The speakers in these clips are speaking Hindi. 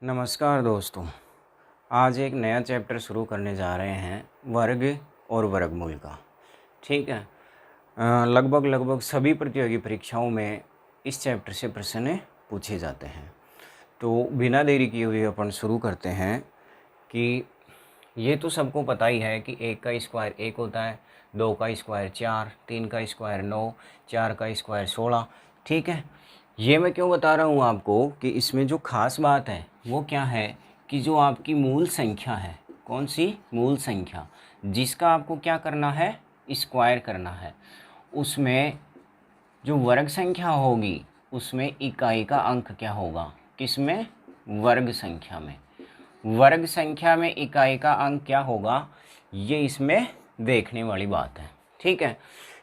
नमस्कार दोस्तों। आज एक नया चैप्टर शुरू करने जा रहे हैं वर्ग और वर्गमूल का। ठीक है। लगभग सभी प्रतियोगी परीक्षाओं में इस चैप्टर से प्रश्न पूछे जाते हैं। तो बिना देरी किए हुए अपन शुरू करते हैं कि ये तो सबको पता ही है कि 1 का स्क्वायर 1 होता है, 2 का स्क्वायर 4, 3 का स्क्वायर 9, 4 का स्क्वायर 16। ठीक है। ये मैं क्यों बता रहा हूँ आपको कि इसमें जो ख़ास बात है वो क्या है कि जो आपकी मूल संख्या है, कौन सी मूल संख्या जिसका आपको क्या करना है, स्क्वायर करना है, उसमें जो वर्ग संख्या होगी उसमें इकाई का अंक क्या होगा, किसमें, वर्ग संख्या में। वर्ग संख्या में इकाई का अंक क्या होगा, ये इसमें देखने वाली बात है। ठीक है।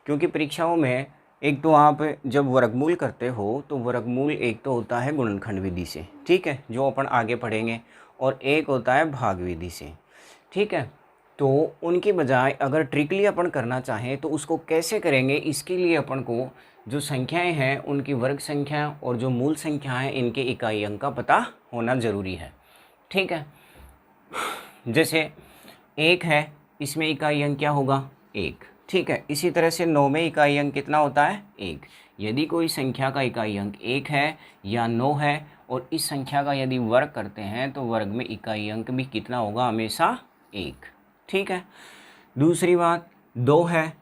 क्योंकि परीक्षाओं में एक तो आप जब वर्गमूल करते हो तो वर्गमूल एक तो होता है गुणनखंड विधि से, ठीक है, जो अपन आगे पढ़ेंगे, और एक होता है भाग विधि से। ठीक है। तो उनकी बजाय अगर ट्रिकली अपन करना चाहें तो उसको कैसे करेंगे, इसके लिए अपन को जो संख्याएं हैं उनकी वर्ग संख्या और जो मूल संख्या है इनके इकाई अंक का पता होना ज़रूरी है। ठीक है। जैसे 1 है, इसमें इकाई अंक क्या होगा, 1। ठीक है। इसी तरह से 9 में इकाई अंक कितना होता है, 1। यदि कोई संख्या का इकाई अंक 1 है या 9 है और इस संख्या का यदि वर्ग करते हैं तो वर्ग में इकाई अंक भी कितना होगा, हमेशा 1। ठीक है। दूसरी बात, 2 है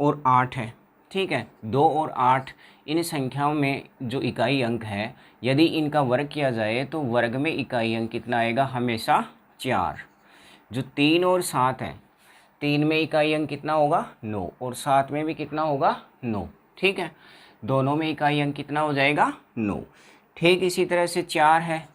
और 8 है। ठीक है। 2 और 8 इन संख्याओं में जो इकाई अंक है, यदि इनका वर्ग किया जाए तो वर्ग में इकाई अंक कितना आएगा, हमेशा 4। जो 3 और 7 है, 3 में इकाई अंक कितना होगा, 9, और 7 में भी कितना होगा, 9। ठीक है। दोनों में इकाई अंक कितना हो जाएगा, 9। ठीक इसी तरह से 4 है,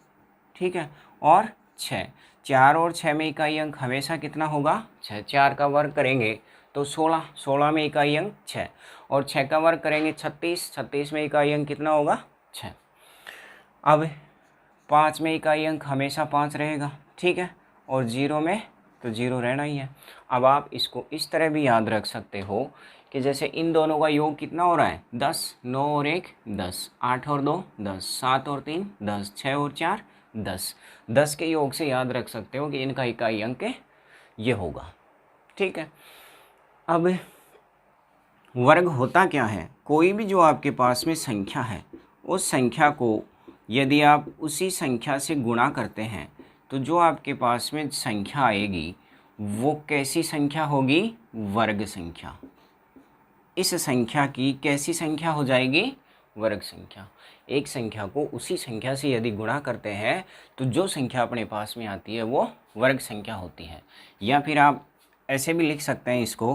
ठीक है, और 6। 4 और 6 में इकाई अंक हमेशा कितना होगा, 6। 4 का वर्ग करेंगे तो 16, 16 में इकाई अंक 6, और 6 का वर्ग करेंगे 36, 36 में इकाई अंक कितना होगा, 6। अब 5 में इकाई अंक हमेशा 5 रहेगा, ठीक है, और 0 में तो 0 रहना ही है। अब आप इसको इस तरह भी याद रख सकते हो कि जैसे इन दोनों का योग कितना हो रहा है, 10, 9 और 1 10, 8 और 2 10, 7 और 3 10, 6 और 4 10। 10 के योग से याद रख सकते हो कि इनका इकाई अंक ये होगा। ठीक है। अब वर्ग होता क्या है, कोई भी जो आपके पास में संख्या है उस संख्या को यदि आप उसी संख्या से गुणा करते हैं तो जो आपके पास में संख्या आएगी वो कैसी संख्या होगी, वर्ग संख्या। इस संख्या की कैसी संख्या हो जाएगी, वर्ग संख्या। एक संख्या को उसी संख्या से यदि गुणा करते हैं तो जो संख्या अपने पास में आती है वो वर्ग संख्या होती है। या फिर आप ऐसे भी लिख सकते हैं इसको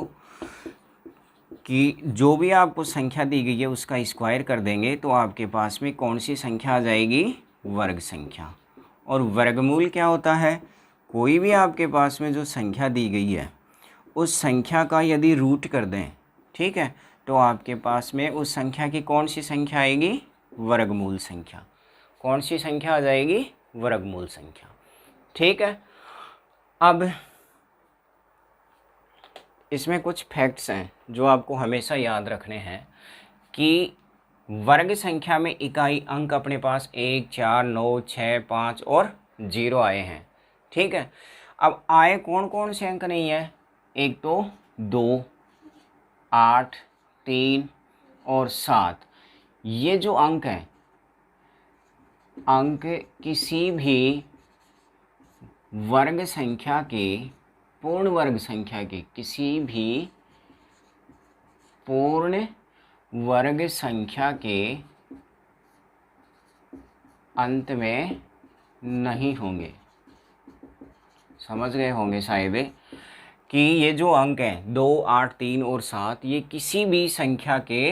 कि जो भी आपको संख्या दी गई है उसका स्क्वायर कर देंगे तो आपके पास में कौन सी संख्या आ जाएगी, वर्ग संख्या। और वर्गमूल क्या होता है, कोई भी आपके पास में जो संख्या दी गई है उस संख्या का यदि रूट कर दें, ठीक है, तो आपके पास में उस संख्या की कौन सी संख्या आएगी, वर्गमूल संख्या। कौन सी संख्या आ जाएगी, वर्गमूल संख्या। ठीक है। अब इसमें कुछ फैक्ट्स हैं जो आपको हमेशा याद रखने हैं कि वर्ग संख्या में इकाई अंक अपने पास 1, 4, 9, 6, 5 और 0 आए हैं। ठीक है। अब आए कौन कौन से अंक नहीं है, एक तो 2, 8, 3 और 7। ये जो अंक हैं, अंक किसी भी वर्ग संख्या के, पूर्ण वर्ग संख्या के, किसी भी पूर्ण वर्ग संख्या के अंत में नहीं होंगे। समझ गए होंगे शायद कि ये जो अंक हैं 2, 8, 3 और 7, ये किसी भी संख्या के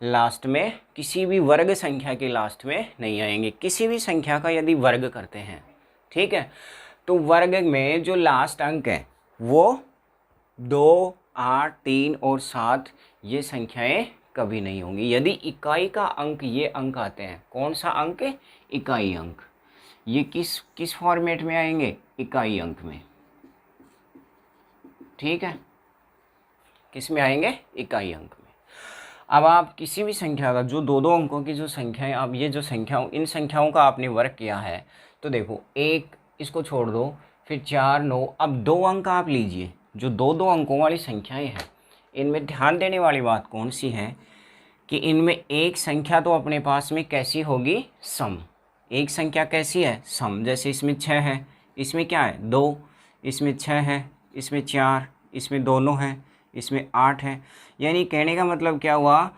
लास्ट में, किसी भी वर्ग संख्या के लास्ट में नहीं आएंगे। किसी भी संख्या का यदि वर्ग करते हैं, ठीक है, तो वर्ग में जो लास्ट अंक है वो 2, 8, 3 और 7 ये संख्याएं कभी नहीं होंगी। यदि इकाई का अंक ये अंक आते हैं, कौन सा अंक, इकाई अंक, ये किस किस फॉर्मेट में आएंगे, इकाई अंक में। ठीक है, किस में आएंगे, इकाई अंक में। अब आप किसी भी संख्या का जो 2-2 अंकों की जो संख्याएं, अब ये जो संख्याओं, इन संख्याओं का आपने वर्ग किया है, तो देखो एक इसको छोड़ दो, फिर 4 9, अब 2 अंक आप लीजिए, जो 2-2 अंकों वाली संख्याएं हैं, इनमें ध्यान देने वाली बात कौन सी है कि इनमें एक संख्या तो अपने पास में कैसी होगी, सम। एक संख्या कैसी है, सम। जैसे इसमें 6 है, इसमें क्या है 2, इसमें 6 है, इसमें 4, इसमें दोनों हैं, इसमें 8 है। यानी कहने का मतलब क्या हुआ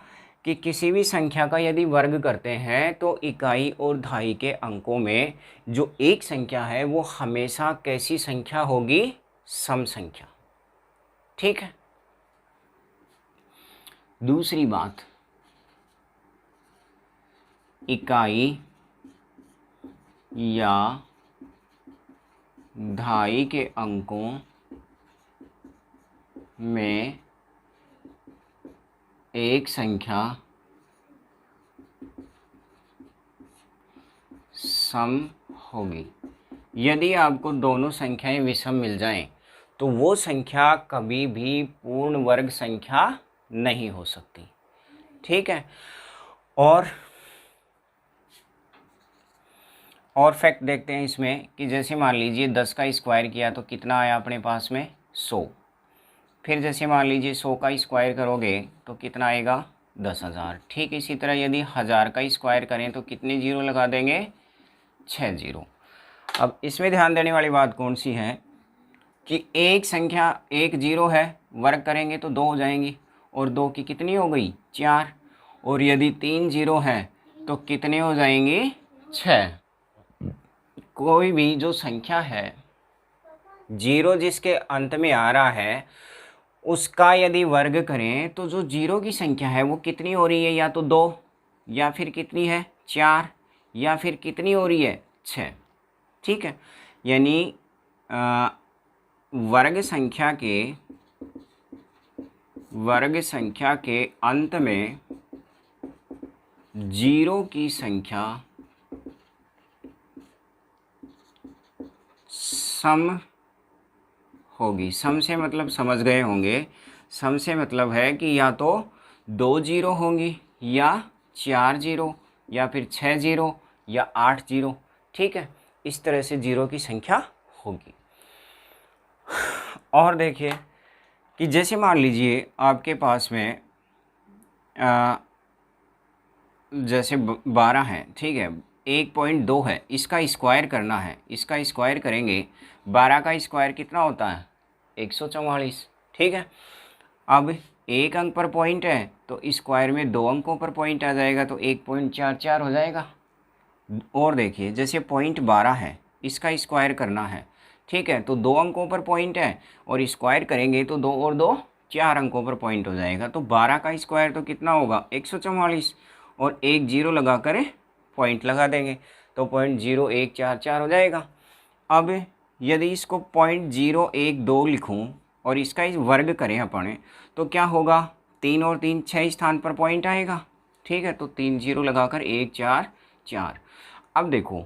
कि किसी भी संख्या का यदि वर्ग करते हैं तो इकाई और दहाई के अंकों में जो एक संख्या है वो हमेशा कैसी संख्या होगी, सम संख्या। ठीक है। दूसरी बात, इकाई या दहाई के अंकों में एक संख्या सम होगी। यदि आपको दोनों संख्याएं विषम मिल जाएं तो वो संख्या कभी भी पूर्ण वर्ग संख्या नहीं हो सकती। ठीक है। और फैक्ट देखते हैं इसमें कि जैसे मान लीजिए 10 का स्क्वायर किया तो कितना आया अपने पास में, 100। फिर जैसे मान लीजिए 100 का स्क्वायर करोगे तो कितना आएगा, 10,000। ठीक इसी तरह यदि 1000 का स्क्वायर करें तो कितने जीरो लगा देंगे, 6 जीरो। अब इसमें ध्यान देने वाली बात कौन सी है कि एक संख्या एक जीरो है, वर्ग करेंगे तो 2 हो जाएंगी, और 2 की कितनी हो गई, 4। और यदि 3 जीरो है तो कितने हो जाएंगे, 6। कोई भी जो संख्या है, जीरो जिसके अंत में आ रहा है, उसका यदि वर्ग करें तो जो जीरो की संख्या है वो कितनी हो रही है, या तो 2, या फिर कितनी है 4, या फिर कितनी हो रही है 6। ठीक है। यानी वर्ग संख्या के अंत में जीरो की संख्या सम होगी। सम से मतलब समझ गए होंगे, सम से मतलब है कि या तो 2 जीरो होंगी, या 4 जीरो, या फिर 6 जीरो, या 8 जीरो। ठीक है, इस तरह से जीरो की संख्या होगी। और देखिए कि जैसे मान लीजिए आपके पास में जैसे 12 है, ठीक है, 1.2 है, इसका स्क्वायर करना है, इसका स्क्वायर करेंगे, 12 का स्क्वायर कितना होता है, 144। ठीक है। अब एक अंक पर पॉइंट है तो स्क्वायर में 2 अंकों पर पॉइंट आ जाएगा तो 1.44 हो जाएगा। और देखिए जैसे पॉइंट 12 है, इसका स्क्वायर करना है, ठीक है, तो 2 अंकों पर पॉइंट है और स्क्वायर करेंगे तो 2 और 2 4 अंकों पर पॉइंट हो जाएगा। तो 12 का स्क्वायर तो कितना होगा, 144, और एक जीरो लगा कर पॉइंट लगा देंगे तो 0.0144 हो जाएगा। अब यदि इसको 0.012 लिखूं और इसका इस वर्ग करें अपन तो क्या होगा, 3 और 3 6 स्थान पर पॉइंट आएगा। ठीक है, तो 3 जीरो लगाकर 144। अब देखो,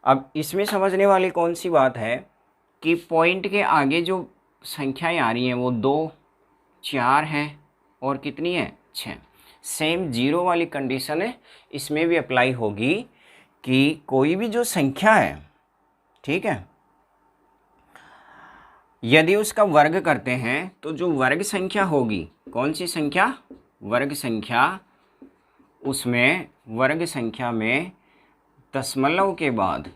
अब इसमें समझने वाली कौन सी बात है कि पॉइंट के आगे जो संख्याएं आ रही हैं वो 2 4 है और कितनी है, 6। सेम जीरो वाली कंडीशन है इसमें भी अप्लाई होगी कि कोई भी जो संख्या है, ठीक है, यदि उसका वर्ग करते हैं तो जो वर्ग संख्या होगी, कौन सी संख्या, वर्ग संख्या, उसमें वर्ग संख्या में दशमलव के बाद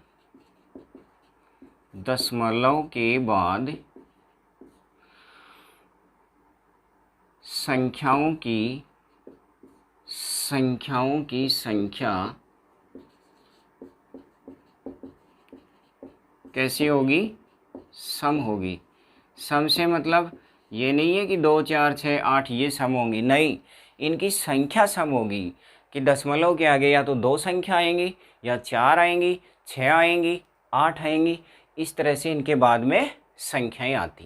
संख्याओं की संख्या कैसी होगी, सम होगी। सम से मतलब ये नहीं है कि 2 4 6 8 ये सम होंगी, नहीं, इनकी संख्या सम होगी कि दशमलव के आगे या तो 2 संख्या आएंगी, या 4 आएंगी, 6 आएंगी, 8 आएंगी, इस तरह से इनके बाद में संख्याएं आती हैं।